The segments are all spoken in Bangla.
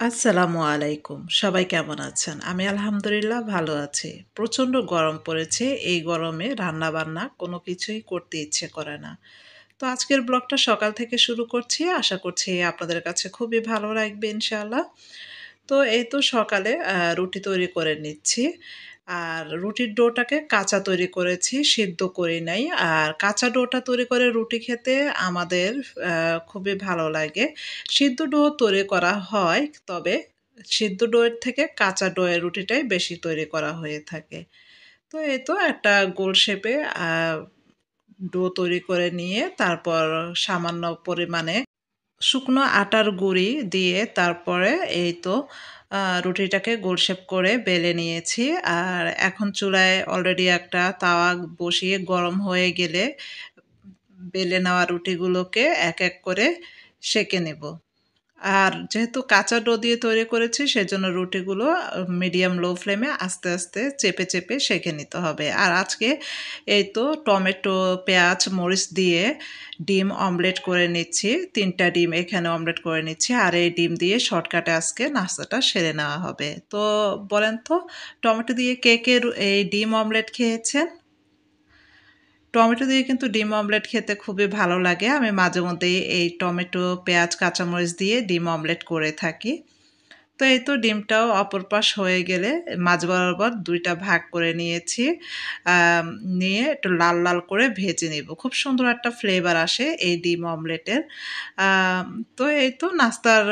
আসসালামু আলাইকুম। সবাই কেমন আছেন? আমি আলহামদুলিল্লাহ ভালো আছি। প্রচণ্ড গরম পড়েছে। এই গরমে রান্নাবান্না কোনো কিছুই করতে ইচ্ছে করে না। তো আজকের ব্লগটা সকাল থেকে শুরু করছি। আশা করছি আপনাদের কাছে খুবই ভালো লাগবে ইনশাআল্লাহ। তো এই তো সকালে রুটি তৈরি করে নিচ্ছি। আর রুটির ডোটাকে কাঁচা তৈরি করেছি, সিদ্ধ করি নাই। আর কাঁচা ডোটা তৈরি করে রুটি খেতে আমাদের আ খুবই ভালো লাগে। সিদ্ধ ডো তৈরি করা হয়, তবে সিদ্ধ ডোয়ের থেকে কাঁচা ডোয়ের রুটিটাই বেশি তৈরি করা হয়ে থাকে। তো এই তো একটা গোল শেপে আ ডো তৈরি করে নিয়ে তারপর সামান্য পরিমাণে শুকনো আটার গুঁড়ি দিয়ে তারপরে এই তো রুটিটাকে গোল শেপ করে বেলে নিয়েছি। আর এখন চুলায় অলরেডি একটা তাওয়া বসিয়ে গরম হয়ে গেলে বেলে নেওয়া রুটিগুলোকে এক, এক করে সেঁকে নেব। আর যেহেতু কাঁচা ডো দিয়ে তৈরি করেছি সেজন্য রুটিগুলো মিডিয়াম লো ফ্লেমে আস্তে, আস্তে চেপে, চেপে সেঁকে নিতে হবে। আর আজকে এই তো টমেটো, পেঁয়াজ, মরিচ দিয়ে ডিম অমলেট করে নিচ্ছি। ৩ টা ডিম এখানে অমলেট করে নিচ্ছি। আর এই ডিম দিয়ে শর্টকাটে আজকে নাস্তাটা সেরে নেওয়া হবে। তো বলেন তো টমেটো দিয়ে কে, কে এই ডিম অমলেট খেয়েছেন? টমেটো দিয়ে কিন্তু ডিম অমলেট খেতে খুবই ভালো লাগে। আমি মাঝেমধ্যেই এই টমেটো, পেঁয়াজ, কাঁচামরিচ দিয়ে ডিম অমলেট করে থাকি। তো এই তো ডিমটাও অপর পাশ হয়ে গেলে মাঝ বরাবর ২ টা ভাগ করে নিয়েছি। আম নিয়ে একটু লাল, লাল করে ভেজে নিব। খুব সুন্দর একটা ফ্লেভার আসে এই ডিম অমলেটের। আম তো এই তো নাস্তার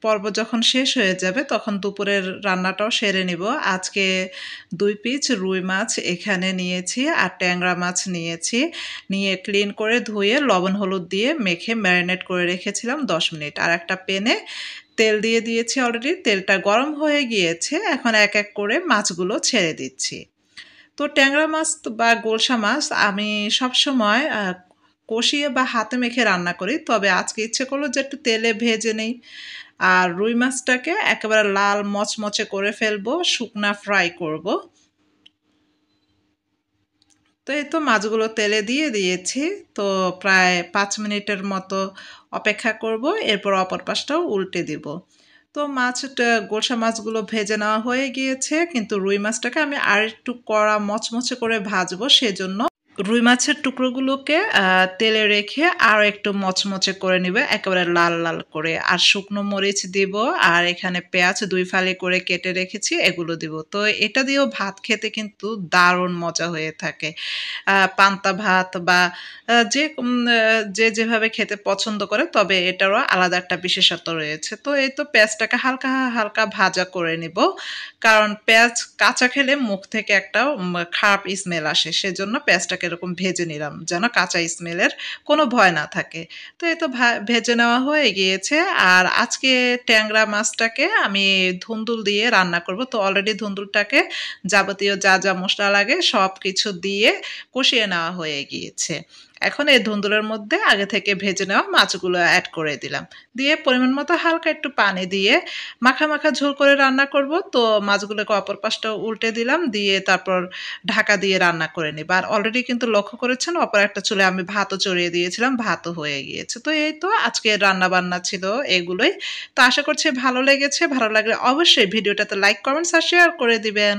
পর্ব যখন শেষ হয়ে যাবে তখন দুপুরের রান্নাটাও সেরে নিব। আজকে ২ পিস রুই মাছ এখানে নিয়েছি আর ট্যাংরা মাছ নিয়েছি। নিয়ে ক্লিন করে ধুয়ে লবণ হলুদ দিয়ে মেখে ম্যারিনেট করে রেখেছিলাম ১০ মিনিট। আর একটা প্যানে তেল দিয়ে দিয়েছি অলরেডি। তেলটা গরম হয়ে গিয়েছে। এখন এক, এক করে মাছগুলো ছেড়ে দিচ্ছি। তো ট্যাংরা মাছ বা গোলসা মাছ আমি সবসময় কষিয়ে বা হাতে মেখে রান্না করি। তবে আজকে ইচ্ছে করলো যে একটু তেলে ভেজে নেই। আর রুই মাছটাকে একেবারে লাল মচমচে করে ফেলবো, শুকনা ফ্রাই করব। তো এই তো মাছগুলো তেলে দিয়ে দিয়েছি। তো প্রায় ৫ মিনিটের মতো অপেক্ষা করব। এরপর অপর পাশটাও উল্টে দিব। তো মাছটা গোলসা মাছগুলো ভেজে নেওয়া হয়ে গিয়েছে। কিন্তু রুই মাছটাকে আমি আরেকটু কড়া মচমচে করে ভাজবো সেজন্য রুই মাছের টুকরোগুলোকে তেলে রেখে আরো একটু মচমচে করে নিবে, একেবারে লাল, লাল করে। আর শুকনো মরিচ দিব, আর এখানে পেঁয়াজ ২ ফালি করে কেটে রেখেছি, এগুলো দিব। তো এটা দিয়েও ভাত খেতে কিন্তু দারুণ মজা হয়ে থাকে। পান্তা ভাত বা যে যেভাবে খেতে পছন্দ করে, তবে এটারও আলাদা একটা বিশেষত্ব রয়েছে। তো এই তো পেঁয়াজটাকে হালকা, হালকা ভাজা করে নিব। কারণ পেঁয়াজ কাঁচা খেলে মুখ থেকে একটা খারাপ স্মেল আসে। সেজন্য পেঁয়াজটাকে এরকম ভেজে নিলাম, যেন কাঁচা স্মেলের কোনো ভয় না থাকে। তো এই তো ভেজে নেওয়া হয়ে গিয়েছে। আর আজকে ট্যাংরা মাছটাকে আমি ধুন্দুল দিয়ে রান্না করব। তো অলরেডি ধুন্দুলটাকে যাবতীয় যা, যা মসলা লাগে সবকিছু দিয়ে কষিয়ে নেওয়া হয়ে গিয়েছে। এখন এই ধুন্দুলের মধ্যে আগে থেকে ভেজে নেওয়া মাছগুলো এড করে দিলাম। দিয়ে পরিমাণ মতো হালকা একটু পানি দিয়ে মাখা, মাখা ঝোল করে রান্না করব। তো মাছগুলোকে অপর পাশটা উল্টে দিলাম। দিয়ে তারপর ঢাকা দিয়ে রান্না করে নিব। আর অলরেডি কিন্তু লক্ষ্য করেছেন অপর একটা চুলায় আমি ভাতও চড়িয়ে দিয়েছিলাম। ভাতও হয়ে গিয়েছে। তো এই তো আজকের রান্না-বান্না ছিল এগুলোই। তো আশা করছি ভালো লেগেছে। ভালো লাগলে অবশ্যই ভিডিওটাতে লাইক, কমেন্টস আর শেয়ার করে দিবেন।